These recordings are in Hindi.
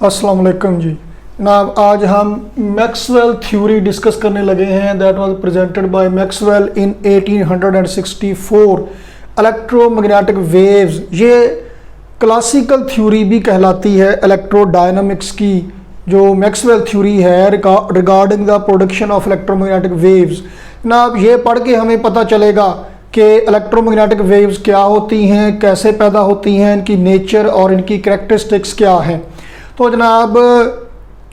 अस्सलाम वालेकुम जी जनाब। आज हम मैक्सवेल थ्योरी डिस्कस करने लगे हैं that was presented by Maxwell in 1864 electromagnetic waves. ये क्लासिकल थ्योरी भी कहलाती है इलेक्ट्रोडायनामिक्स की, जो मैक्सवेल थ्योरी है regarding the production of electromagnetic waves. जनाब ये पढ़ के हमें पता चलेगा कि इलेक्ट्रोमैग्नेटिक वेव्स क्या होती हैं, कैसे पैदा होती हैं, इनकी नेचर और इनकी करैक्टरिस्टिक्स क्या हैं। तो जनाब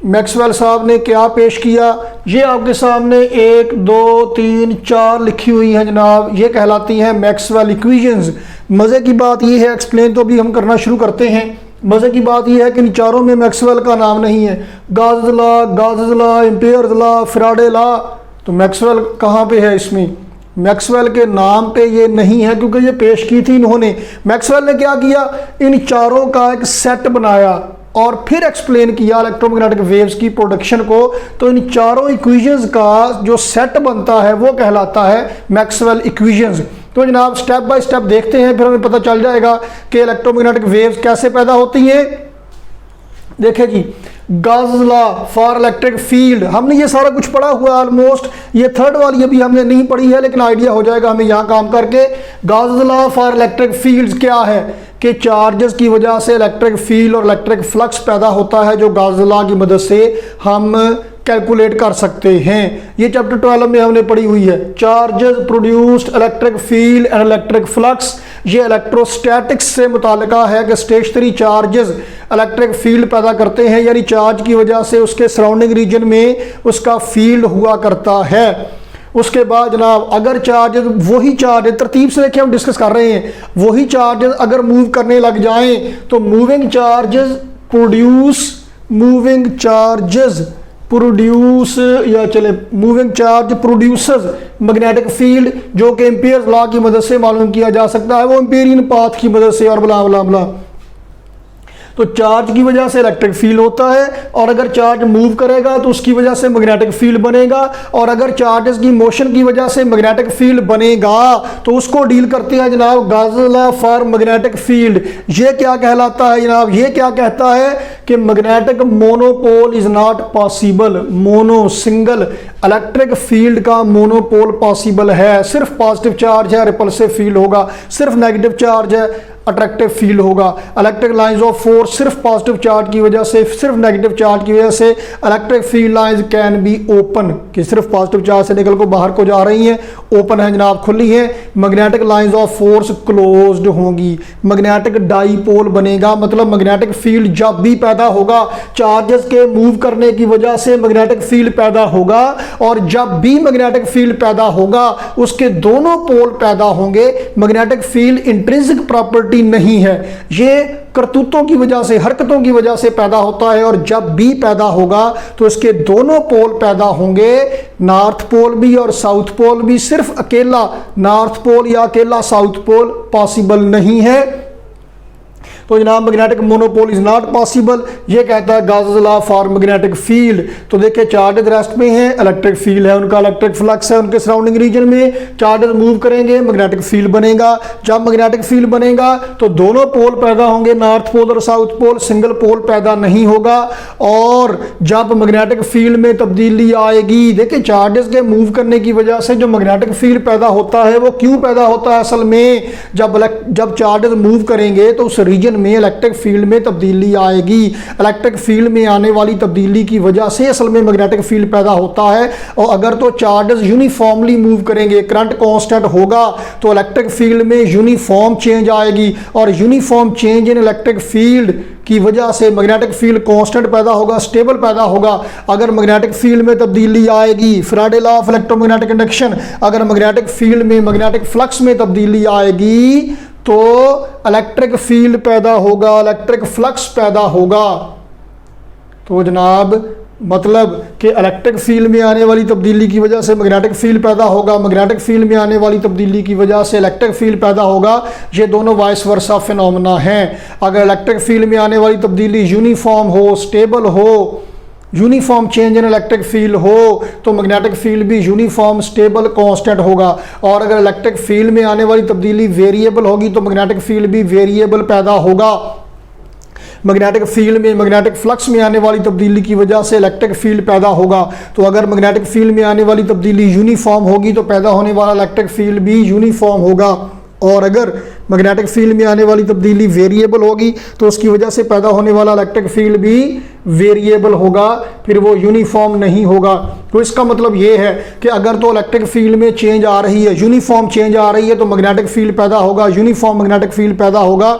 मैक्सवेल साहब ने क्या पेश किया, ये आपके सामने 1 2 3 4 लिखी हुई हैं जनाब। ये कहलाती हैं मैक्सवेल इक्वेशंस। मज़े की बात ये है, एक्सप्लेन तो अभी हम करना शुरू करते हैं। मज़े की बात यह है कि इन चारों में मैक्सवेल का नाम नहीं है। Gauss law, Ampere's law, Faraday law, तो मैक्सवेल कहाँ पे है इसमें? मैक्सवेल के नाम पे ये नहीं है क्योंकि ये पेश की थी इन्होंने। मैक्सवेल ने क्या किया, इन चारों का एक सेट बनाया और फिर एक्सप्लेन किया इलेक्ट्रोमैग्नेटिक वेव्स की प्रोडक्शन को। तो इन चारों इक्वेशंस का जो सेट बनता है वो कहलाता है मैक्सवेल इक्वेशंस। तो जनाब स्टेप बाय स्टेप देखते हैं, फिर हमें पता चल जाएगा कि इलेक्ट्रोमैग्नेटिक वेव्स कैसे पैदा होती हैं। देखिए जी, Gauss law for electric field, हमने ये सारा कुछ पढ़ा हुआ ऑलमोस्ट। ये थर्ड वाली अभी हमने नहीं पढ़ी है, लेकिन आइडिया हो जाएगा हमें यहाँ काम करके। Gauss law for electric fields क्या है कि चार्जेस की वजह से इलेक्ट्रिक फील्ड और इलेक्ट्रिक फ्लक्स पैदा होता है, जो गाउस लॉ की मदद से हम कैलकुलेट कर सकते हैं। ये चैप्टर 12 में हमने पढ़ी हुई है। Charges produced electric field and electric flux, ये इलेक्ट्रोस्टैटिक्स से मुताल्लिका है कि स्टेशनरी चार्जेस इलेक्ट्रिक फील्ड पैदा करते हैं, यानी चार्ज की वजह से उसके सराउंडिंग रीजन में उसका फील्ड हुआ करता है। उसके बाद जनाब अगर चार्जेस, वही चार्ज तरतीब से देखिए हम डिस्कस कर रहे हैं, वही चार्जेस अगर मूव करने लग जाएं तो moving charges producers magnetic field, जो कि एम्पियर्स लॉ की मदद से मालूम किया जा सकता है, वो एम्पियरियन पाथ की मदद से और बला बला बला। तो चार्ज की वजह से इलेक्ट्रिक फील्ड होता है, और अगर चार्ज मूव करेगा तो उसकी वजह से मैग्नेटिक फील्ड बनेगा, और अगर चार्जेस की मोशन की वजह से मैग्नेटिक फील्ड बनेगा तो उसको डील करते हैं जनाब Gauss law for magnetic field. ये क्या कहलाता है जनाब? ये क्या कहता है कि magnetic monopole is not possible. Single electric field का मोनोपोल पॉसिबल है। सिर्फ पॉजिटिव चार्ज है, रिपल्सिव फील्ड होगा। सिर्फ नेगेटिव चार्ज है, अट्रैक्टिव फील्ड होगा। इलेक्ट्रिक लाइंस ऑफ फोर्स, सिर्फ पॉजिटिव चार्ज की वजह से, सिर्फ नेगेटिव चार्ज की वजह से electric field lines can be open, कि सिर्फ पॉजिटिव चार्ज से निकल को बाहर को जा रही हैं, ओपन है जनाब, खुली है। Magnetic lines of force closed होंगी। मैग्नेटिक डाईपोल बनेगा, मतलब मैग्नेटिक फील्ड जब भी पैदा होगा चार्जेस के मूव करने की वजह से मैग्नेटिक फील्ड पैदा होगा, और जब भी मैग्नेटिक फील्ड पैदा होगा उसके दोनों पोल पैदा होंगे। मैग्नेटिक फील्ड इंट्रिंसिक प्रॉपर्टी नहीं है, ये करतूतों की वजह से, हरकतों की वजह से पैदा होता है, और जब भी पैदा होगा तो इसके दोनों पोल पैदा होंगे, नॉर्थ पोल भी और साउथ पोल भी। सिर्फ अकेला नॉर्थ पोल या अकेला साउथ पोल पॉसिबल नहीं है। तो जनाब magnetic monopole is not possible, ये कहता है Gauss law for magnetic field. तो देखिए चार्जेस रेस्ट में हैं, इलेक्ट्रिक फील्ड है उनका, इलेक्ट्रिक फ्लक्स है उनके सराउंडिंग रीजन में। चार्जेस मूव करेंगे, मैग्नेटिक फील्ड बनेगा। जब मैग्नेटिक फील्ड बनेगा तो दोनों पोल पैदा होंगे, नॉर्थ पोल और साउथ पोल, सिंगल पोल पैदा नहीं होगा। और जब मैग्नेटिक फील्ड में तब्दीली आएगी, देखिए चार्जेस के मूव करने की वजह से जो मैग्नेटिक फील्ड पैदा होता है वो क्यों पैदा होता है असल में? जब चार्जेस मूव करेंगे तो उस रीजन में इलेक्ट्रिक फील्ड में तब्दीली आएगी। इलेक्ट्रिक फील्ड में आने वाली तब्दीली की वजह से असल में मैग्नेटिक फील्ड पैदा होता है। और अगर तो चार्जेस यूनिफॉर्मली मूव करेंगे, करंट कांस्टेंट होगा, तो इलेक्ट्रिक फील्ड में यूनिफॉर्म चेंज आएगी, और uniform change in electric field की वजह से मैग्नेटिक फील्ड कांस्टेंट पैदा होगा, स्टेबल पैदा होगा। अगर मैग्नेटिक फील्ड में तब्दीली आएगी, Faraday law of electromagnetic induction, अगर मैग्नेटिक फील्ड में मैग्नेटिक फ्लक्स में तब्दीली आएगी तो इलेक्ट्रिक फील्ड पैदा होगा, इलेक्ट्रिक फ्लक्स पैदा होगा। तो जनाब मतलब कि इलेक्ट्रिक फील्ड में आने वाली तब्दीली की वजह से मैग्नेटिक फील्ड पैदा होगा, मैग्नेटिक फील्ड में आने वाली तब्दीली की वजह से इलेक्ट्रिक फील्ड पैदा होगा। ये दोनों वाइस वर्सा फिनोमेना हैं। अगर इलेक्ट्रिक फील्ड में आने वाली तब्दीली यूनिफॉर्म हो, स्टेबल हो, uniform change in electric field हो, तो मैग्नेटिक फील्ड भी यूनिफॉर्म स्टेबल कांस्टेंट होगा। और अगर इलेक्ट्रिक फील्ड में आने वाली तब्दीली वेरिएबल होगी तो मैग्नेटिक फील्ड भी वेरिएबल पैदा होगा। मैग्नेटिक फील्ड में, मैग्नेटिक फ्लक्स में आने वाली तब्दीली की वजह से इलेक्ट्रिक फील्ड पैदा होगा। तो अगर मैग्नेटिक फील्ड में आने वाली तब्दीली यूनिफॉर्म होगी तो पैदा होने वाला इलेक्ट्रिक फील्ड भी यूनिफॉर्म होगा, और अगर मैग्नेटिक फील्ड में आने वाली तब्दीली वेरिएबल होगी तो उसकी वजह से पैदा होने वाला इलेक्ट्रिक फील्ड भी वेरिएबल होगा, फिर वो यूनिफॉर्म नहीं होगा। तो इसका मतलब ये है कि अगर तो इलेक्ट्रिक फील्ड में चेंज आ रही है, यूनिफॉर्म चेंज आ रही है, तो मैग्नेटिक फील्ड पैदा होगा, यूनिफॉर्म मैग्नेटिक फील्ड पैदा होगा,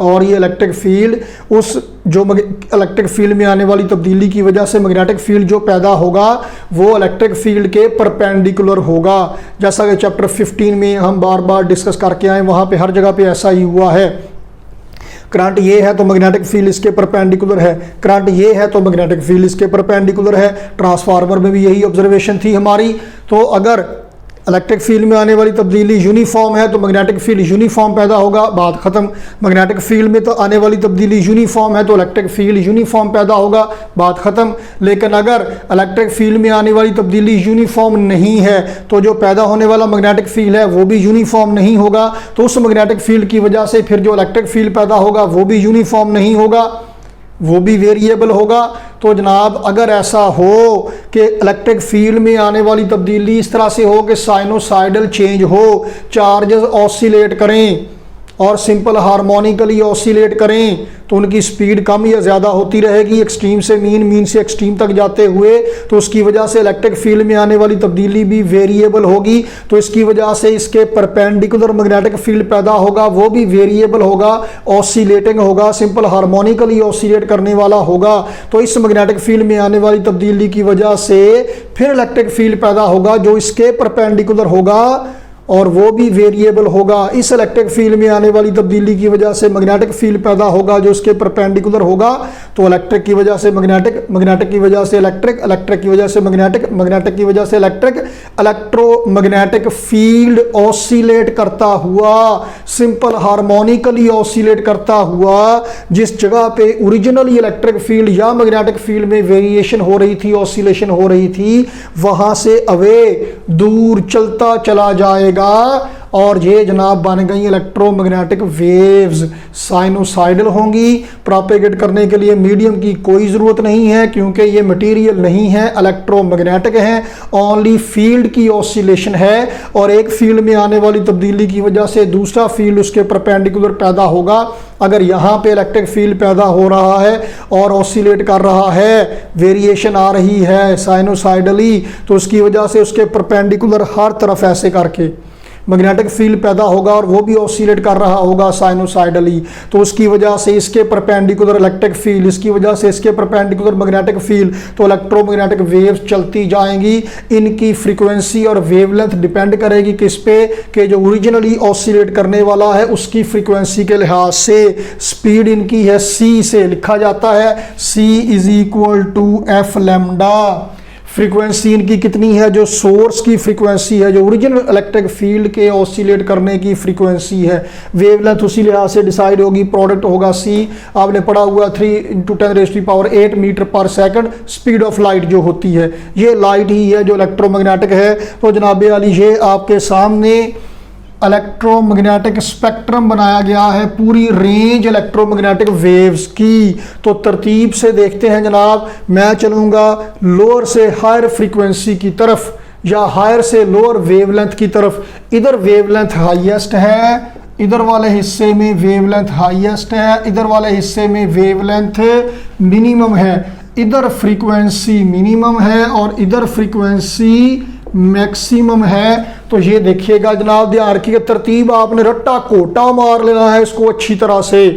और ये इलेक्ट्रिक फील्ड उस जो इलेक्ट्रिक फील्ड में आने वाली तब्दीली की वजह से मैग्नेटिक फील्ड जो पैदा होगा वो इलेक्ट्रिक फील्ड के परपेंडिकुलर होगा। जैसा कि चैप्टर 15 में हम बार बार डिस्कस करके आए, वहाँ पे हर जगह पे ऐसा ही हुआ है। करंट ये है तो मैग्नेटिक फील्ड इसके परपेंडिकुलर है, करंट ये है तो मैग्नेटिक फील्ड इसके परपेंडिकुलर है। ट्रांसफार्मर में भी यही ऑब्जर्वेशन थी हमारी। तो अगर इलेक्ट्रिक फील्ड में आने वाली तब्दीली यूनिफॉर्म है तो मैग्नेटिक फील्ड यूनिफॉर्म पैदा होगा, बात खत्म। मैग्नेटिक फील्ड में तो आने वाली तब्दीली यूनिफॉर्म है तो इलेक्ट्रिक फील्ड यूनिफॉर्म पैदा होगा, बात खत्म। लेकिन अगर इलेक्ट्रिक फील्ड में आने वाली तब्दीली यूनिफॉर्म नहीं है तो जो पैदा होने वाला मैग्नेटिक फील्ड है वो भी यूनिफॉर्म नहीं होगा। तो उस मैग्नेटिक फील्ड की वजह से फिर जो इलेक्ट्रिक फील्ड पैदा होगा वो भी यूनिफॉर्म नहीं होगा, वो भी वेरिएबल होगा। तो जनाब अगर ऐसा हो कि इलेक्ट्रिक फील्ड में आने वाली तब्दीली इस तरह से हो कि साइनोसाइडल चेंज हो, चार्जेस ऑसिलेट करें और सिंपल हार्मोनिकली ऑसिलेट करें, तो उनकी स्पीड कम या ज़्यादा होती रहेगी एक्सट्रीम से मीन, मीन से एक्सट्रीम तक जाते हुए। तो उसकी वजह से इलेक्ट्रिक फील्ड में आने वाली तब्दीली भी वेरिएबल होगी। तो इसकी वजह से इसके परपेंडिकुलर मैग्नेटिक फील्ड पैदा होगा, वो भी वेरिएबल होगा, ऑसिलेटिंग होगा, सिंपल हार्मोनिकली ऑसिलेट करने वाला होगा। तो इस मैग्नेटिक फील्ड में आने वाली तब्दीली की वजह से फिर इलेक्ट्रिक फील्ड पैदा होगा जो इसके परपेंडिकुलर होगा और वो भी वेरिएबल होगा। इस इलेक्ट्रिक फील्ड में आने वाली तब्दीली की वजह से मैग्नेटिक फील्ड पैदा होगा जो उसके परपेंडिकुलर होगा। तो इलेक्ट्रिक की वजह से मैग्नेटिक, मैग्नेटिक की वजह से इलेक्ट्रिक, इलेक्ट्रिक की वजह से मैग्नेटिक, मैग्नेटिक की वजह से इलेक्ट्रिक। इलेक्ट्रोमैग्नेटिक फील्ड ऑसिलेट करता हुआ, सिंपल हार्मोनिकली ऑसिलेट करता हुआ, जिस जगह पे ओरिजिनली इलेक्ट्रिक फील्ड या मैग्नेटिक फील्ड में वेरिएशन हो रही थी, ऑसिलेशन हो रही थी, वहां से अवे दूर चलता चला जाएगा और ये जनाब बन गई इलेक्ट्रोमैग्नेटिक वेव्स। साइनोसाइडल होंगी, प्रोपेगेट करने के लिए मीडियम की कोई ज़रूरत नहीं है क्योंकि ये मटेरियल नहीं है, इलेक्ट्रोमैग्नेटिक है, ओनली फील्ड की ऑसिलेशन है। और एक फील्ड में आने वाली तब्दीली की वजह से दूसरा फील्ड उसके परपेंडिकुलर पैदा होगा। अगर यहाँ पे इलेक्ट्रिक फील्ड पैदा हो रहा है और ऑसिलेट कर रहा है, वेरिएशन आ रही है साइनोसाइडली, तो उसकी वजह से उसके परपेंडिकुलर हर तरफ ऐसे करके मैग्नेटिक फील्ड पैदा होगा और वो भी ऑसिलेट कर रहा होगा साइनोसाइडली। तो उसकी वजह से इसके परपेंडिकुलर इलेक्ट्रिक फील्ड, इसकी वजह से इसके परपेंडिकुलर मैग्नेटिक फील्ड, तो इलेक्ट्रोमैग्नेटिक वेव्स चलती जाएंगी। इनकी फ्रीक्वेंसी और वेवलेंथ डिपेंड करेगी किस पे, कि जो ओरिजिनली ऑसिलेट करने वाला है उसकी फ्रीक्वेंसी के लिहाज से। स्पीड इनकी है c से लिखा जाता है, c = f लैम्डा। फ्रीक्वेंसी इनकी कितनी है, जो सोर्स की फ्रीक्वेंसी है, जो ओरिजिनल इलेक्ट्रिक फील्ड के ऑसिलेट करने की फ्रीक्वेंसी है। वेवलेंथ उसी लिहाज से डिसाइड होगी, प्रोडक्ट होगा c। आपने पढ़ा हुआ 3 × 10⁸ मीटर पर सेकंड स्पीड ऑफ लाइट जो होती है, ये लाइट ही है जो इलेक्ट्रोमैग्नेटिक है। तो जनाब अली ये आपके सामने इलेक्ट्रोमैग्नेटिक स्पेक्ट्रम बनाया गया है, पूरी रेंज इलेक्ट्रोमैग्नेटिक वेव्स की। तो तरतीब से देखते हैं जनाब, मैं चलूँगा लोअर से हायर फ्रीक्वेंसी की तरफ या हायर से लोअर वेवलेंथ की तरफ। इधर वेवलेंथ हाईएस्ट है, इधर वाले हिस्से में वेवलेंथ हाईएस्ट है, इधर वाले हिस्से में वेवलेंथ मिनिमम है। इधर फ्रीक्वेंसी मिनिमम है और इधर फ्रीक्वेंसी मैक्सिमम है। तो ये देखिएगा जनाब, ध्यान रखिएगा, तरतीब आपने रट्टा कोटा मार लेना है इसको अच्छी तरह से।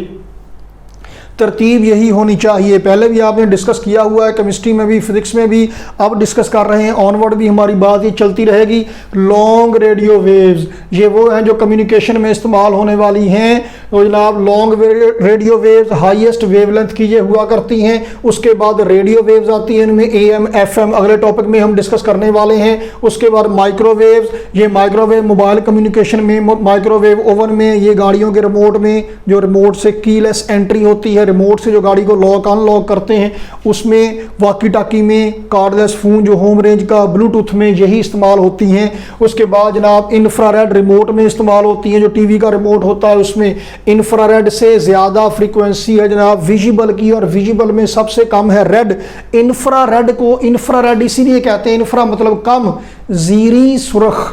तरतीब यही होनी चाहिए। पहले भी आपने डिस्कस किया हुआ है, केमिस्ट्री में भी, फिजिक्स में भी, अब डिस्कस कर रहे हैं, ऑनवर्ड भी हमारी बात ये चलती रहेगी। लॉन्ग रेडियो वेव्स, ये वो हैं जो कम्युनिकेशन में इस्तेमाल होने वाली हैं। तो जनाब long radio waves highest wavelength की ये हुआ करती हैं। उसके बाद रेडियो वेव्स आती हैं, इनमें AM FM अगले टॉपिक में हम डिस्कस करने वाले हैं। उसके बाद माइक्रोवेव्स, ये माइक्रोवेव मोबाइल कम्युनिकेशन में, माइक्रोवेव ओवन में, ये गाड़ियों के रिमोट में, जो रिमोट से कीलेस एंट्री होती है रिमोट से जो गाड़ी को लॉक अनलॉक करते हैं, उसमें वॉकी टाकी में, कार्डलेस फ़ोन जो होम रेंज का, ब्लूटूथ में यही इस्तेमाल होती हैं। उसके बाद जनाब इंफ्रारेड रिमोट में इस्तेमाल होती हैं, जो टीवी का रिमोट होता है उसमें इंफ्रारेड से ज़्यादा फ्रीक्वेंसी है जनाब विजिबल की, और विजिबल में सबसे कम है रेड। इंफ्रारेड को इंफ्रारेड इसीलिए कहते हैं, इंफ्रा मतलब कम, जीरी सुर्ख,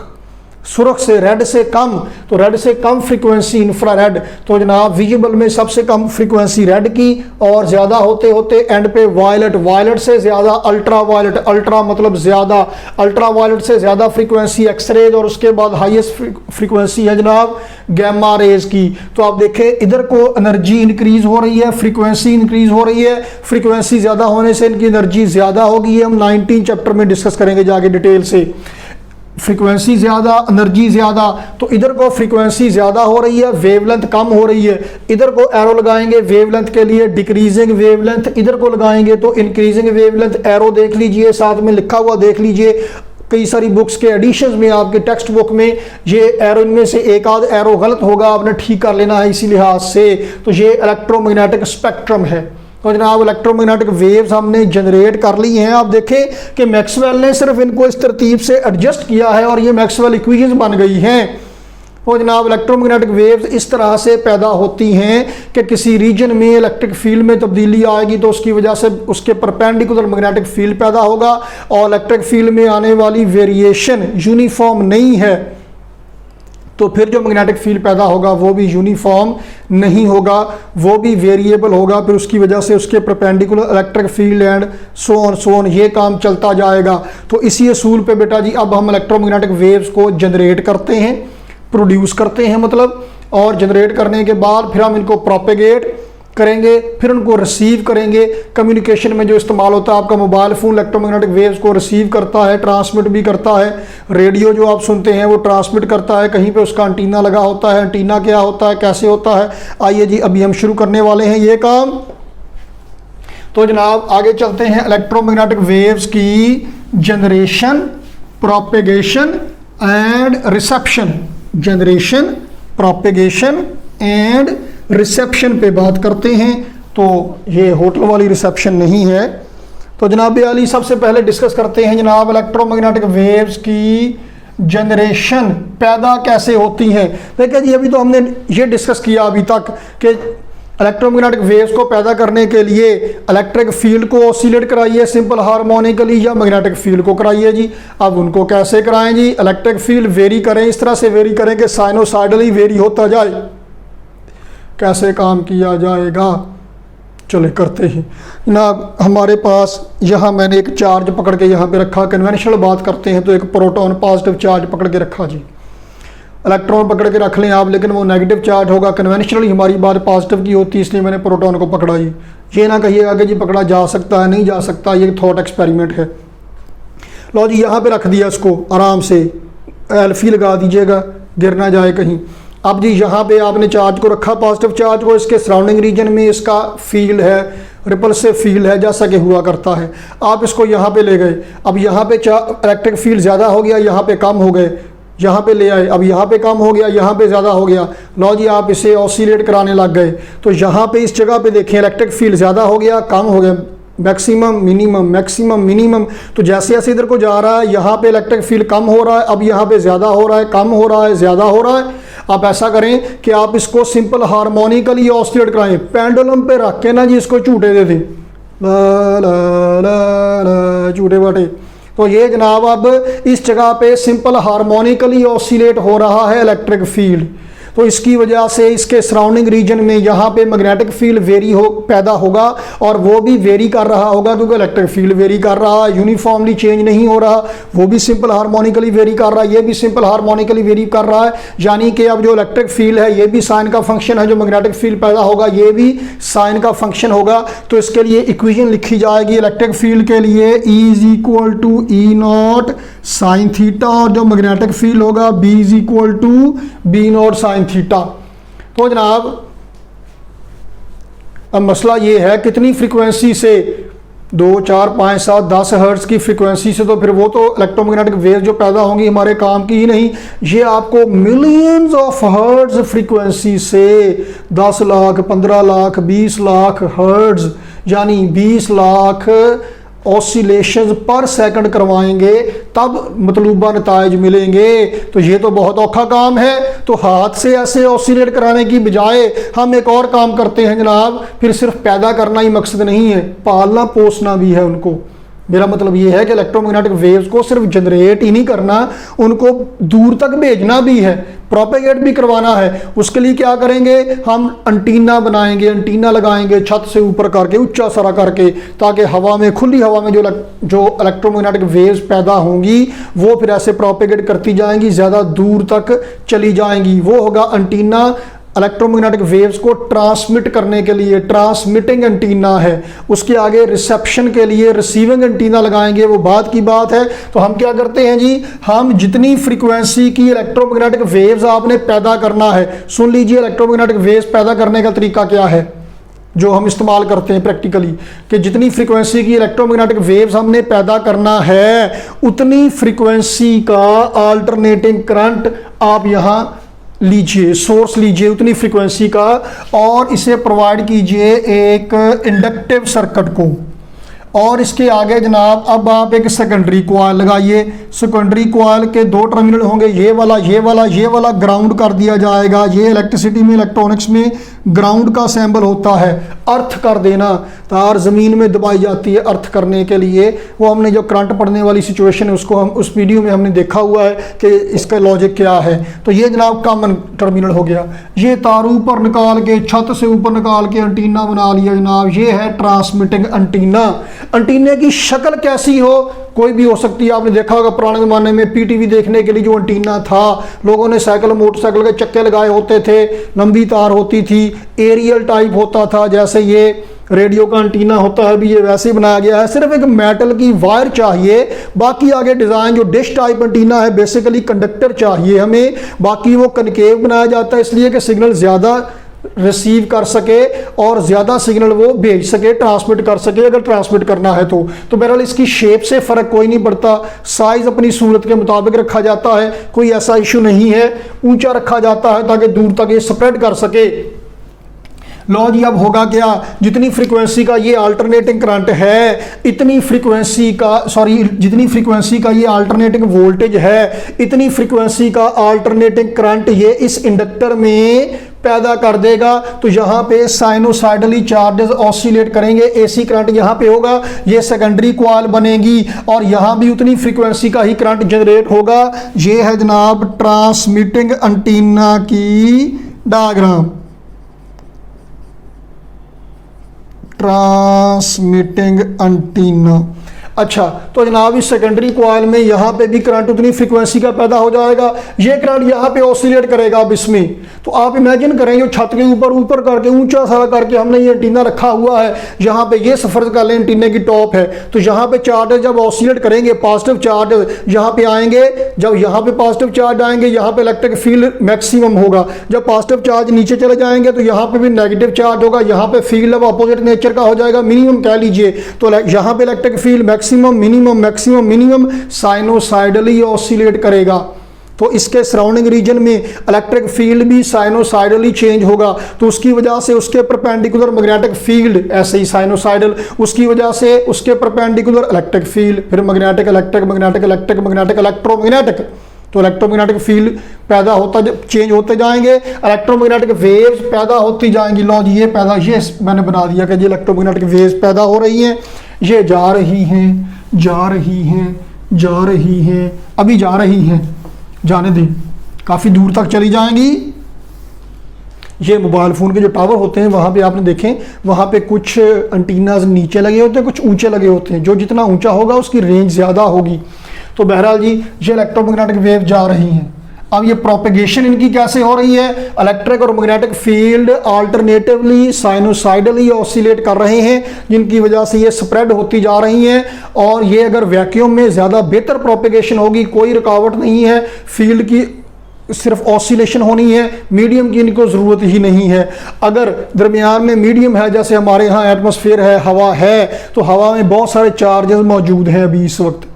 सुर्ख से रेड से कम, तो रेड से कम फ्रीक्वेंसी इंफ्रारेड। तो जनाब विजिबल में सबसे कम फ्रीक्वेंसी रेड की, और ज़्यादा होते होते एंड पे वायलेट, वायलेट से ज़्यादा अल्ट्रा वायलेट, अल्ट्रा मतलब ज़्यादा, अल्ट्रा वायलेट से ज़्यादा फ्रीक्वेंसी एक्सरेज, और उसके बाद हाईएस्ट फ्रीक्वेंसी है जनाब गैमा रेज की। तो आप देखें इधर को एनर्जी इंक्रीज हो रही है, फ्रीक्वेंसी इंक्रीज हो रही है, फ्रीक्वेंसी ज़्यादा होने से इनकी एनर्जी ज़्यादा होगी। हम 19 चैप्टर में डिस्कस करेंगे जाके डिटेल से। फ्रीक्वेंसी ज़्यादा, एनर्जी ज़्यादा, तो इधर को फ्रीक्वेंसी ज़्यादा हो रही है, वेवलेंथ कम हो रही है। इधर को एरो लगाएंगे वेवलेंथ के लिए, डिक्रीजिंग वेवलेंथ, इधर को लगाएंगे तो इंक्रीजिंग वेवलेंथ। एरो देख लीजिए, साथ में लिखा हुआ देख लीजिए, कई सारी बुक्स के एडिशन में, आपके टेक्स्ट बुक में ये एरो, इनमें से एक आध एरो गलत होगा, आपने ठीक कर लेना है इसी लिहाज से। तो ये इलेक्ट्रोमैग्नेटिक स्पेक्ट्रम है। तो जनाब इलेक्ट्रोमैग्नेटिक वेव्स हमने जनरेट कर ली हैं। आप देखें कि मैक्सवेल ने सिर्फ इनको इस तरतीब से एडजस्ट किया है और ये मैक्सवेल इक्वेशंस बन गई हैं। तो जनाब इलेक्ट्रोमैग्नेटिक वेव्स इस तरह से पैदा होती हैं कि किसी रीजन में इलेक्ट्रिक फील्ड में तब्दीली आएगी तो उसकी वजह से उसके परपेंडिकुलर मैग्नेटिक फील्ड पैदा होगा, और इलेक्ट्रिक फील्ड में आने वाली वेरिएशन यूनिफॉर्म नहीं है तो फिर जो मैग्नेटिक फील्ड पैदा होगा वो भी यूनिफॉर्म नहीं होगा, वो भी वेरिएबल होगा। फिर उसकी वजह से उसके perpendicular electric field and so on ये काम चलता जाएगा। तो इसी असूल पे बेटा जी अब हम इलेक्ट्रोमैग्नेटिक वेव्स को जनरेट करते हैं, प्रोड्यूस करते हैं मतलब, और जनरेट करने के बाद फिर हम इनको प्रोपेगेट करेंगे, फिर उनको रिसीव करेंगे। कम्युनिकेशन में जो इस्तेमाल होता है, आपका मोबाइल फ़ोन इलेक्ट्रोमैग्नेटिक वेव्स को रिसीव करता है, ट्रांसमिट भी करता है। रेडियो जो आप सुनते हैं वो ट्रांसमिट करता है, कहीं पे उसका एंटीना लगा होता है। एंटीना क्या होता है, कैसे होता है, आइए जी अभी हम शुरू करने वाले हैं ये काम। तो जनाब आगे चलते हैं इलेक्ट्रोमैग्नेटिक वेव्स की generation, propagation and reception. Generation, propagation and reception पे बात करते हैं। तो ये होटल वाली रिसेप्शन नहीं है। तो जनाब अली सबसे पहले डिस्कस करते हैं जनाब इलेक्ट्रोमैग्नेटिक वेव्स की जनरेशन पैदा कैसे होती हैं। देखिए जी अभी तो हमने ये डिस्कस किया अभी तक कि इलेक्ट्रोमैग्नेटिक वेव्स को पैदा करने के लिए इलेक्ट्रिक फील्ड को ऑसिलेट कराइए सिंपल हार्मोनिकली, या मैग्नेटिक फील्ड को कराइए जी। अब उनको कैसे कराएं जी, इलेक्ट्रिक फील्ड वेरी करें, इस तरह से वेरी करें कि साइनोसाइडली वेरी होता जाए। कैसे काम किया जाएगा, चले करते हैं जनाब। हमारे पास यहाँ मैंने एक चार्ज पकड़ के यहाँ पे रखा, कन्वेंशनल बात करते हैं तो एक प्रोटॉन पॉजिटिव चार्ज पकड़ के रखा जी। इलेक्ट्रॉन पकड़ के रख लें आप, लेकिन वो नेगेटिव चार्ज होगा। कन्वेंशनली हमारी बात पॉजिटिव की होती है, इसलिए मैंने प्रोटॉन को पकड़ा जी। ये ना कहिएगा कि जी पकड़ा जा सकता है, नहीं जा सकता, ये थॉट एक्सपेरिमेंट है। लो जी यहाँ पे रख दिया इसको आराम से, एल्फी लगा दीजिएगा गिर ना जाए कहीं। अब जी यहाँ पे आपने चार्ज को रखा, पॉजिटिव चार्ज को, इसके सराउंडिंग रीजन में इसका फील्ड है, रिपल्सिव फील्ड है जैसा कि हुआ करता है। आप इसको यहाँ पे ले गए, अब यहाँ पे इलेक्ट्रिक फील्ड ज़्यादा हो गया, यहाँ पे कम हो गए, यहाँ पे ले आए, अब यहाँ पे कम हो गया, यहाँ पे ज़्यादा हो गया। लो जी आप इसे ऑसिलेट कराने लग गए, तो यहाँ पे इस जगह पे देखें इलेक्ट्रिक फील्ड ज़्यादा हो गया, कम हो गया, मैक्सिमम मिनिमम मैक्सिमम मिनिमम। तो जैसे जैसे इधर को जा रहा है यहाँ पे इलेक्ट्रिक फील्ड कम हो रहा है, अब यहाँ पे ज़्यादा हो रहा है, कम हो रहा है, ज़्यादा हो रहा है। आप ऐसा करें कि आप इसको सिंपल हार्मोनिकली ऑसिलेट कराएं, पेंडुलम पे रख के ना जी इसको झूटे दे दें, ला ला ला ला झूटे बाटे। तो ये जनाब अब इस जगह पे सिंपल हार्मोनिकली ऑसिलेट हो रहा है इलेक्ट्रिक फील्ड। तो इसकी वजह से इसके सराउंडिंग रीजन में यहाँ पे मैग्नेटिक फील्ड वेरी पैदा होगा, और वो भी वेरी कर रहा होगा क्योंकि इलेक्ट्रिक फील्ड वेरी कर रहा है, यूनिफॉर्मली चेंज नहीं हो रहा। वो भी सिंपल हार्मोनिकली वेरी कर रहा है, ये भी सिंपल हार्मोनिकली वेरी कर रहा है। यानी कि अब जो इलेक्ट्रिक फील्ड है ये भी साइन का फंक्शन है, जो मैग्नेटिक फील्ड पैदा होगा ये भी साइन का फंक्शन होगा। तो इसके लिए इक्वेशन लिखी जाएगी इलेक्ट्रिक फील्ड के लिए, E is equal to E naught sine theta, और जो मैग्नेटिक फील्ड होगा B is equal to B naught sine theta. तो जनाब अब मसला ये है कितनी फ्रीक्वेंसी से 2, 4, 5, 7, 10 हर्ट्ज की फ्रीक्वेंसी से, तो फिर वो तो इलेक्ट्रोमैग्नेटिक वेव जो पैदा होंगी हमारे काम की ही नहीं। ये आपको मिलियंस ऑफ हर्ट्ज फ्रीक्वेंसी से 10 लाख, 15 लाख, 20 लाख हर्ट्ज यानी 20 लाख ऑसिलेशन पर सेकंड करवाएंगे, तब मतलूबा नताइज मिलेंगे। तो ये तो बहुत औखा काम है। तो हाथ से ऐसे ऑसिलेट कराने की बजाय हम एक और काम करते हैं जनाब, फिर सिर्फ पैदा करना ही मकसद नहीं है, पालना पोसना भी है उनको। मेरा मतलब ये है कि इलेक्ट्रोमैग्नेटिक वेव्स को सिर्फ जनरेट ही नहीं करना, उनको दूर तक भेजना भी है, प्रोपेगेट भी करवाना है। उसके लिए क्या करेंगे, हम एंटीना बनाएंगे, एंटीना लगाएंगे छत से ऊपर करके, ऊंचा सारा करके, ताकि हवा में, खुली हवा में जो इलेक्ट्रोमैग्नेटिक वेव्स पैदा होंगी वो फिर ऐसे प्रोपेगेट करती जाएंगी, ज़्यादा दूर तक चली जाएंगी। वो होगा एंटीना इलेक्ट्रोमैग्नेटिक वेव्स को ट्रांसमिट करने के लिए, ट्रांसमिटिंग एंटीना है। उसके आगे रिसेप्शन के लिए रिसीविंग एंटीना लगाएंगे, वो बात की बात है। तो हम क्या करते हैं जी, हम जितनी फ्रीक्वेंसी की इलेक्ट्रोमैग्नेटिक वेव्स आपने पैदा करना है, सुन लीजिए इलेक्ट्रोमैग्नेटिक वेव्स पैदा करने का तरीका क्या है जो हम इस्तेमाल करते हैं प्रैक्टिकली, कि जितनी फ्रीक्वेंसी की इलेक्ट्रोमैग्नेटिक वेव्स हमने पैदा करना है उतनी फ्रीक्वेंसी का अल्टरनेटिंग करंट आप यहाँ लीजिए, सोर्स लीजिए उतनी फ्रीक्वेंसी का, और इसे प्रोवाइड कीजिए एक इंडक्टिव सर्किट को। और इसके आगे जनाब अब आप एक सेकेंडरी कॉइल लगाइए। सेकेंडरी कॉइल के 2 टर्मिनल होंगे, ये वाला ग्राउंड कर दिया जाएगा। ये इलेक्ट्रिसिटी में, इलेक्ट्रॉनिक्स में ग्राउंड का सिंबल होता है। अर्थ कर देना, तार ज़मीन में दबाई जाती है अर्थ करने के लिए। वो हमने जो करंट पड़ने वाली सिचुएशन है उसको हम उस वीडियो में हमने देखा हुआ है कि इसका लॉजिक क्या है। तो ये जनाब कॉमन टर्मिनल हो गया। ये तार ऊपर निकाल के, छत से ऊपर निकाल के एंटीना बना लिया जनाब। ये है ट्रांसमिटिंग एंटीना। एंटीने की शक्ल कैसी हो, कोई भी हो सकती है। आपने देखा होगा पुराने ज़माने में पीटीवी देखने के लिए जो एंटीना था, लोगों ने साइकिल मोटरसाइकिल के चक्के लगाए होते थे, लंबी तार होती थी, एरियल टाइप होता था, जैसे ये रेडियो का एंटीना होता है भी ये वैसे ही बनाया गया है। सिर्फ एक मेटल की वायर चाहिए, बाकी आगे डिज़ाइन जो डिश टाइप एंटीना है बेसिकली कंडक्टर चाहिए हमें। बाकी वो कनकेव बनाया जाता है इसलिए कि सिग्नल ज़्यादा रिसीव कर सके और ज़्यादा सिग्नल वो भेज सके, ट्रांसमिट कर सके अगर ट्रांसमिट करना है तो। बहरहाल इसकी शेप से फ़र्क कोई नहीं पड़ता, साइज़ अपनी सूरत के मुताबिक रखा जाता है, कोई ऐसा इशू नहीं है। ऊंचा रखा जाता है ताकि दूर तक ये स्प्रेड कर सके। लो जी, अब होगा क्या, जितनी फ्रीक्वेंसी का ये अल्टरनेटिंग करंट है, इतनी फ्रीक्वेंसी का जितनी फ्रीक्वेंसी का ये अल्टरनेटिंग वोल्टेज है, इतनी फ्रीक्वेंसी का अल्टरनेटिंग करंट ये इस इंडक्टर में पैदा कर देगा। तो यहाँ पे साइनोसाइडली चार्जेस ऑसिलेट करेंगे, एसी करंट यहाँ पे होगा, ये सेकेंडरी कॉइल बनेगी और यहाँ भी उतनी फ्रीक्वेंसी का ही करंट जनरेट होगा। ये है जनाब ट्रांसमिटिंग एंटीना की डायग्राम, ट्रांसमिटिंग एंटीना। अच्छा, तो जनाब इस सेकेंडरी कॉइल में यहाँ पे भी करंट उतनी फ्रीक्वेंसी का पैदा हो जाएगा। ये करंट यहाँ पे ऑसिलेट करेगा अब इसमें। तो आप इमेजिन करें जो छत के ऊपर करके ऊंचा सारा करके हमने ये एंटीना रखा हुआ है, यहाँ पे ये सफर कर लें एंटीने की टॉप है, तो यहाँ पे चार्ज जब ऑसिलेट करेंगे, पॉजिटिव चार्ज यहाँ पे आएंगे, जब यहाँ पे पॉजिटिव चार्ज आएंगे यहाँ पे इलेक्ट्रिक फील्ड मैक्सिमम होगा। जब पॉजिटिव चार्ज नीचे चले जाएंगे तो यहाँ पे भी नेगेटिव चार्ज होगा, यहाँ पे फील्ड अब अपोजिट नेचर का हो जाएगा, मिनिमम कह लीजिए। तो यहाँ पे electric field maximum minimum maximum minimum sinusoidally oscillate करेगा। तो इसके सराउंडिंग रीजन में इलेक्ट्रिक फील्ड भी साइनोसाइडली चेंज होगा, तो उसकी वजह से उसके परपेंडिकुलर मैग्नेटिक फील्ड ऐसे ही साइनोसाइडल, उसकी वजह से उसके परपेंडिकुलर इलेक्ट्रिक फील्ड, फिर magnetic electric magnetic electric magnetic electromagnetic. तो इलेक्ट्रोमैग्नेटिक फील्ड पैदा होता चेंज होते जाएंगे, इलेक्ट्रोमैग्नेटिक वेव्स पैदा होती जाएंगी। लो जी, ये मैंने बना दिया कि ये इलेक्ट्रोमैग्नेटिक वेव्स पैदा हो रही हैं, ये जा रही हैं जा रही हैं जा रही हैं, अभी जा रही हैं, जाने दें, काफ़ी दूर तक चली जाएंगी। ये मोबाइल फ़ोन के जो टावर होते हैं वहाँ पे आपने देखें, वहाँ पे कुछ एंटीनाज नीचे लगे होते हैं, कुछ ऊंचे लगे होते हैं। जो जितना ऊंचा होगा उसकी रेंज ज़्यादा होगी। तो बहरहाल जी, ये इलेक्ट्रोमैग्नेटिक वेव जा रही हैं। अब ये प्रोपेगेशन इनकी कैसे हो रही है, इलेक्ट्रिक और मैग्नेटिक फील्ड अल्टरनेटिवली साइनोसाइडली ऑसिलेट कर रहे हैं, जिनकी वजह से ये स्प्रेड होती जा रही हैं। और ये अगर वैक्यूम में ज़्यादा बेहतर प्रोपेगेशन होगी, कोई रुकावट नहीं है फील्ड की सिर्फ ऑसिलेशन होनी है, मीडियम की इनको ज़रूरत ही नहीं है। अगर दरमियान में मीडियम है, जैसे हमारे यहाँ एटमॉस्फेयर है, हवा है, तो हवा में बहुत सारे चार्जेस मौजूद हैं अभी इस वक्त।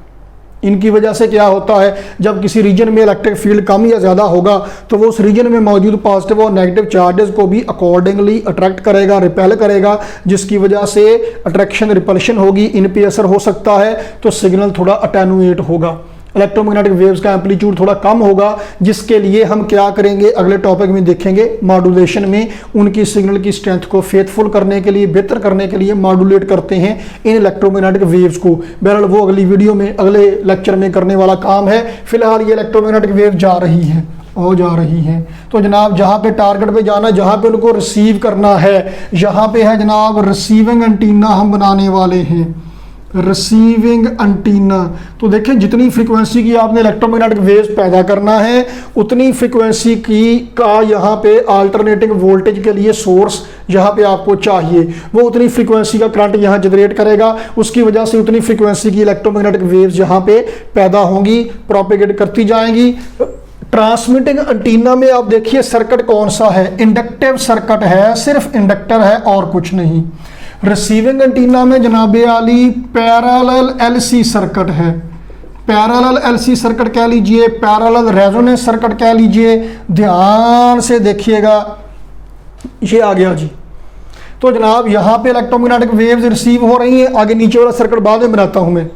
इनकी वजह से क्या होता है, जब किसी रीजन में इलेक्ट्रिक फील्ड कम या ज़्यादा होगा तो वो उस रीजन में मौजूद पॉजिटिव और नेगेटिव चार्जेस को भी अकॉर्डिंगली अट्रैक्ट करेगा, रिपेल करेगा, जिसकी वजह से अट्रैक्शन रिपल्शन होगी, इन पे असर हो सकता है, तो सिग्नल थोड़ा अटेनुएट होगा, इलेक्ट्रोमैग्नेटिक वेव्स का एम्पलीट्यूड थोड़ा कम होगा, जिसके लिए हम क्या करेंगे अगले टॉपिक में देखेंगे। मॉड्यूलेशन में उनकी सिग्नल की स्ट्रेंथ को फेथफुल करने के लिए, बेहतर करने के लिए मॉड्यूलेट करते हैं इन इलेक्ट्रोमैग्नेटिक वेव्स को। बहरहाल वो अगली वीडियो में, अगले लेक्चर में करने वाला काम है। फिलहाल ये इलेक्ट्रोमैग्नेटिक वेव जा रही है और जा रही हैं, तो जनाब जहाँ पे टारगेट पे जाना, जहाँ पे उनको रिसीव करना है, यहाँ पे है जनाब रिसीविंग एंटीना हम बनाने वाले हैं, रिसीविंग एंटीना। तो देखें जितनी फ्रीक्वेंसी की आपने इलेक्ट्रोमैग्नेटिक वेव्स पैदा करना है, उतनी फ्रीक्वेंसी की का यहाँ पे अल्टरनेटिंग वोल्टेज के लिए सोर्स यहाँ पे आपको चाहिए, वो उतनी फ्रीक्वेंसी का करंट यहाँ जनरेट करेगा, उसकी वजह से उतनी फ्रीक्वेंसी की इलेक्ट्रोमैग्नेटिक वेव्स यहाँ पे पैदा होंगी, प्रोपेगेट करती जाएंगी। ट्रांसमिटिंग एंटीना में आप देखिए सर्किट कौन सा है, इंडक्टिव सर्किट है, सिर्फ इंडक्टर है और कुछ नहीं। रिसीविंग एंटीना में जनाबे आली पैरेलल एलसी सर्किट है, पैरेलल एलसी सर्किट कह लीजिए, पैरेलल रेजोनेंस सर्किट कह लीजिए। ध्यान से देखिएगा, ये आ गया जी। तो जनाब यहाँ पे इलेक्ट्रोमैग्नेटिक वेव्स रिसीव हो रही हैं, आगे नीचे वाला सर्किट बाद में बनाता हूँ मैं।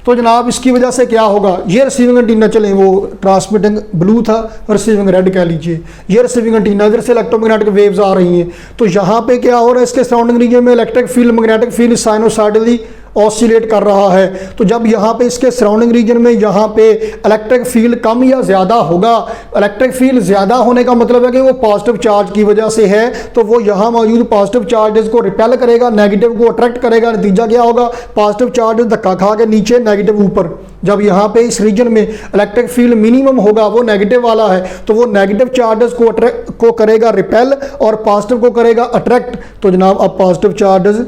तो जनाब इसकी वजह से क्या होगा, ये रिसीविंग एंटीना, चलें वो ट्रांसमिटिंग ब्लू था, रिसीविंग रेड कह लीजिए, ये रिसीविंग एंटीना, इधर से इलेक्ट्रोमैग्नेटिक वेव्स आ रही हैं। तो यहाँ पे क्या हो रहा है, इसके सराउंडिंग रीजन में electric field, magnetic field sinusoidally oscillate कर रहा है। तो जब यहाँ पे इसके सराउंडिंग रीजन में यहाँ पे इलेक्ट्रिक फील्ड कम या ज़्यादा होगा, इलेक्ट्रिक फील्ड ज़्यादा होने का मतलब है कि वो पॉजिटिव चार्ज की वजह से है, तो वो यहाँ मौजूद पॉजिटिव चार्जेस को रिपेल करेगा, नेगेटिव को अट्रैक्ट करेगा। नतीजा क्या होगा, पॉजिटिव चार्जेस धक्का खा के नीचे, नेगेटिव ऊपर। जब यहाँ पे इस रीजन में इलेक्ट्रिक फील्ड मिनिमम होगा, वो नेगेटिव वाला है, तो वो नेगेटिव चार्जेस को करेगा रिपेल और पॉजिटिव को करेगा अट्रैक्ट। तो जनाब अब पॉजिटिव चार्जेस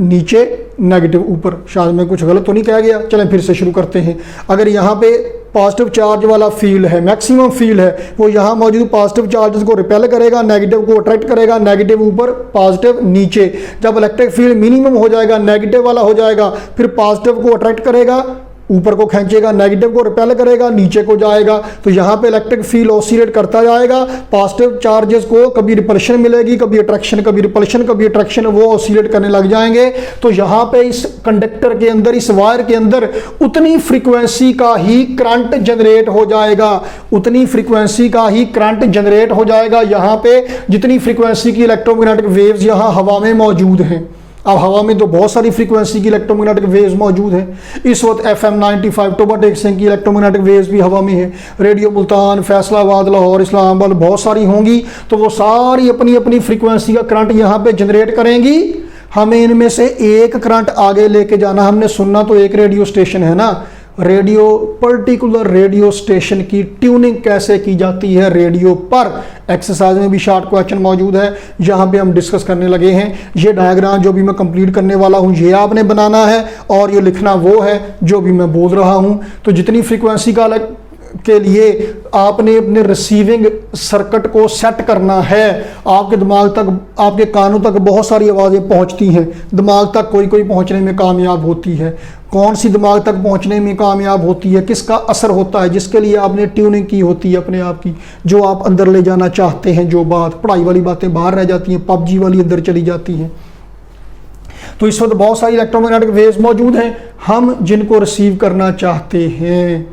नीचे, नेगेटिव ऊपर। शायद मैं कुछ गलत तो नहीं कह गया, चलें फिर से शुरू करते हैं। अगर यहाँ पे पॉजिटिव चार्ज वाला फील्ड है, मैक्सिमम फील्ड है, वो यहाँ मौजूद पॉजिटिव चार्जेस को रिपेल करेगा, नेगेटिव को अट्रैक्ट करेगा, नेगेटिव ऊपर, पॉजिटिव नीचे। जब इलेक्ट्रिक फील्ड मिनिमम हो जाएगा, नेगेटिव वाला हो जाएगा, फिर पॉजिटिव को अट्रैक्ट करेगा, ऊपर को खींचेगा, नेगेटिव को रिपेल करेगा, नीचे को जाएगा। तो यहाँ पे इलेक्ट्रिक फील्ड ऑसिलेट करता जाएगा, पॉजिटिव चार्जेस को कभी रिपल्शन मिलेगी, कभी अट्रैक्शन, कभी रिपल्शन, कभी अट्रैक्शन, वो ऑसिलेट करने लग जाएंगे। तो यहाँ पे इस कंडक्टर के अंदर, इस वायर के अंदर उतनी फ्रीक्वेंसी का ही करंट जनरेट हो जाएगा, उतनी फ्रीक्वेंसी का ही करंट जनरेट हो जाएगा यहाँ पे जितनी फ्रीक्वेंसी की इलेक्ट्रोमैग्नेटिक वेव्स यहाँ हवा में मौजूद हैं। अब हवा में तो बहुत सारी फ्रीक्वेंसी की इलेक्ट्रोमैग्नेटिक वेव्स मौजूद हैं। इस वक्त FM 95 टोबा सिंह की इलेक्ट्रोमैग्नेटिक वेव्स भी हवा में है, रेडियो मुल्तान, फैसलाबाद, लाहौर, इस्लामाबाद, बहुत सारी होंगी। तो वो सारी अपनी अपनी फ्रीक्वेंसी का करंट यहाँ पे जनरेट करेंगी। हमें इनमें से एक करंट आगे लेके जाना। हमने सुनना तो एक रेडियो स्टेशन है ना, रेडियो, पर्टिकुलर रेडियो स्टेशन की ट्यूनिंग कैसे की जाती है रेडियो पर, एक्सरसाइज में भी शॉर्ट क्वेश्चन मौजूद है, यहाँ पे हम डिस्कस करने लगे हैं। ये डायग्राम जो भी मैं कंप्लीट करने वाला हूँ ये आपने बनाना है, और ये लिखना वो है जो भी मैं बोल रहा हूँ। तो जितनी फ्रीक्वेंसी का के लिए आपने अपने रिसीविंग सर्किट को सेट करना है। आपके दिमाग तक, आपके कानों तक बहुत सारी आवाज़ें पहुंचती हैं, दिमाग तक कोई कोई पहुंचने में कामयाब होती है। कौन सी दिमाग तक पहुंचने में कामयाब होती है, किसका असर होता है, जिसके लिए आपने ट्यूनिंग की होती है अपने आप की, जो आप अंदर ले जाना चाहते हैं। जो बात, पढ़ाई वाली बातें बाहर रह जाती हैं, पबजी वाली अंदर चली जाती हैं। तो इस वक्त बहुत सारी इलेक्ट्रोमैग्नेटिक वेव्स मौजूद हैं, हम जिनको रिसीव करना चाहते हैं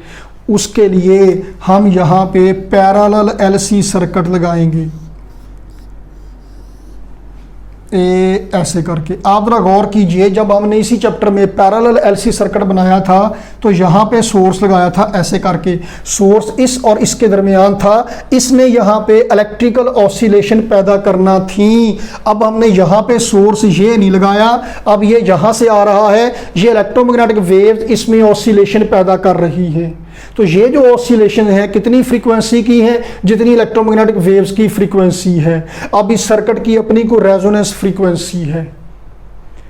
उसके लिए हम यहाँ पे पैरेलल LC सर्किट लगाएंगे, ऐसे करके। आप जरा गौर कीजिए, जब हमने इसी चैप्टर में पैरेलल LC सर्किट बनाया था तो यहाँ पे सोर्स लगाया था ऐसे करके, सोर्स इस और इसके दरमियान था, इसने यहाँ पे इलेक्ट्रिकल ऑसिलेशन पैदा करना थी। अब हमने यहाँ पे सोर्स ये नहीं लगाया, अब ये यहाँ से आ रहा है, ये इलेक्ट्रोमैग्नेटिक वेव्स इसमें ऑसिलेशन पैदा कर रही है। तो ये जो ऑसिलेशन है कितनी फ्रीक्वेंसी की है, जितनी इलेक्ट्रोमैग्नेटिक वेव्स की फ्रीक्वेंसी है। अब इस सर्किट की अपनी को रेजोनेंस फ्रीक्वेंसी है,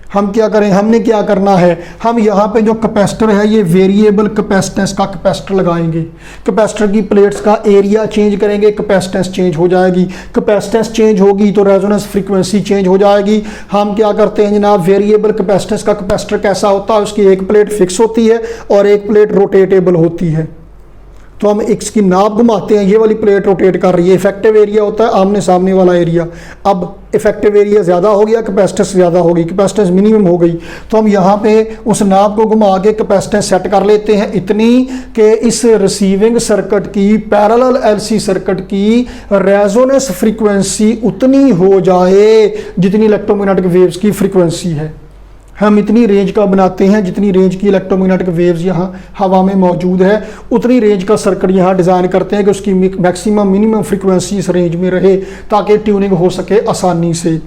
हम क्या करें, हमने क्या करना है, हम यहाँ पे जो कैपेसिटर है ये वेरिएबल कैपेसिटेंस का कैपेसिटर लगाएंगे। कैपेसिटर की प्लेट्स का एरिया चेंज करेंगे, कैपेसिटेंस चेंज हो जाएगी। कैपेसिटेंस चेंज होगी तो रेजोनेंस फ्रीक्वेंसी चेंज हो जाएगी। हम क्या करते हैं जनाब, वेरिएबल कैपेसिटेंस का कैपेसिटर कैसा होता है, उसकी एक प्लेट फिक्स होती है और एक प्लेट रोटेटेबल होती है। तो हम इसकी नाप घुमाते हैं, ये वाली प्लेट रोटेट कर रही है, इफेक्टिव एरिया होता है आमने सामने वाला एरिया। अब इफेक्टिव एरिया ज़्यादा हो गया, कैपेसिटेंस ज़्यादा होगी, कैपेसिटेंस मिनिमम हो गई, तो हम यहाँ पे उस नाप को घुमा के कैपेसिटेंस सेट कर लेते हैं इतनी कि इस रिसीविंग सर्किट की, पैरेलल एलसी सर्किट की रेजोनेंस फ्रीक्वेंसी उतनी हो जाए जितनी इलेक्ट्रोमैग्नेटिक वेव्स की फ्रीक्वेंसी है। हम इतनी रेंज का बनाते हैं जितनी रेंज की इलेक्ट्रोमैग्नेटिक वेव्स यहाँ हवा में मौजूद है, उतनी रेंज का सर्किट यहाँ डिज़ाइन करते हैं कि उसकी मैक्सिमम मिनिमम फ्रीक्वेंसी इस रेंज में रहे ताकि ट्यूनिंग हो सके आसानी से।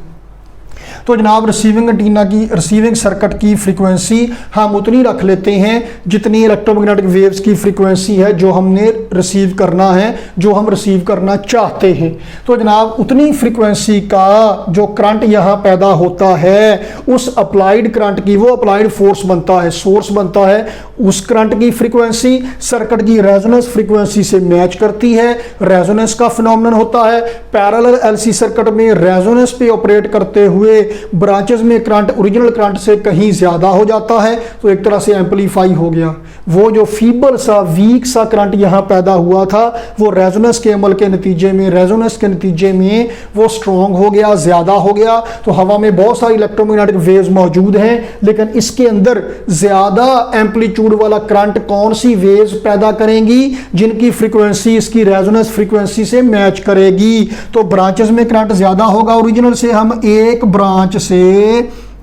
तो जनाब रिसीविंग एंटीना की, रिसीविंग सर्किट की फ्रीक्वेंसी हम उतनी रख लेते हैं जितनी इलेक्ट्रोमैग्नेटिक वेव्स की फ्रीक्वेंसी है जो हमने रिसीव करना है, जो हम रिसीव करना चाहते हैं। तो जनाब उतनी फ्रीक्वेंसी का जो करंट यहाँ पैदा होता है, उस अप्लाइड करंट की, वो अप्लाइड फोर्स बनता है, सोर्स बनता है, उस करंट की फ्रीक्वेंसी सर्किट की रेजोनेंस फ्रीक्वेंसी से मैच करती है। रेजोनेंस का फिनोमेनन होता है। पैरेलल एलसी सर्किट में रेजोनेंस पे ऑपरेट करते हुए ब्रांचेस में करंट ओरिजिनल करंट से कहीं ज्यादा हो जाता है, तो एक तरह से एम्पलीफाई हो गया। वो जो फीबल सा, वीक सा करंट यहाँ पैदा हुआ था, वो रेजोनेंस के अमल के नतीजे में, रेजोनेंस के नतीजे में वो स्ट्रॉन्ग हो गया, ज्यादा हो गया। तो हवा में बहुत सारी इलेक्ट्रोमैग्नेटिक वेव्स मौजूद हैं, लेकिन इसके अंदर ज्यादा एम्पलीट्यूड वाला करंट कौन सी वेव्स पैदा करेंगी, जिनकी फ्रीक्वेंसी इसकी रेजोनेंस फ्रीक्वेंसी से मैच करेगी। तो ब्रांचेस में करंट ज्यादा होगा ओरिजिनल से। हम एक ब्रांच से,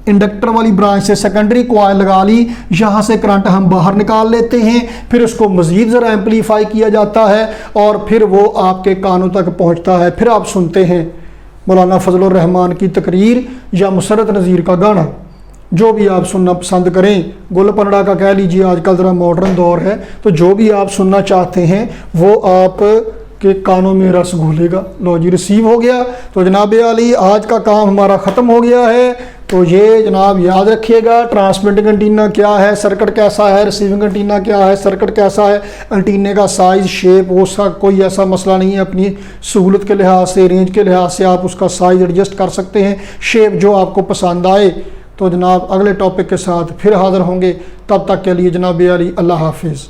इंडक्टर वाली ब्रांच से सेकेंडरी कॉइल लगा ली, यहां से करंट हम बाहर निकाल लेते हैं, फिर उसको मजीद जरा एम्पलीफाई किया जाता है और फिर वो आपके कानों तक पहुंचता है। फिर आप सुनते हैं मौलाना फजलुर रहमान की तकरीर या मुसरत नज़ीर का गाना, जो भी आप सुनना पसंद करें। गुल पनड़ा का कह लीजिए, आजकल ज़रा मॉडर्न दौर है, तो जो भी आप सुनना चाहते हैं वो आप के कानों में रस घोलेगा। लो जी, रिसीव हो गया। तो जनाब अली आज का काम हमारा ख़त्म हो गया है। तो ये जनाब याद रखिएगा, ट्रांसमिटिंग एंटीना क्या है, सर्किट कैसा है, रिसीविंग एंटीना क्या है, सर्किट कैसा है, एंटीने का साइज़, शेप, उसका कोई ऐसा मसला नहीं है। अपनी सहूलत के लिहाज से, रेंज के लिहाज से आप उसका साइज़ एडजस्ट कर सकते हैं, शेप जो आपको पसंद आए। तो जनाब अगले टॉपिक के साथ फिर हाज़िर होंगे, तब तक के लिए जनाब अली अल्लाह हाफिज़।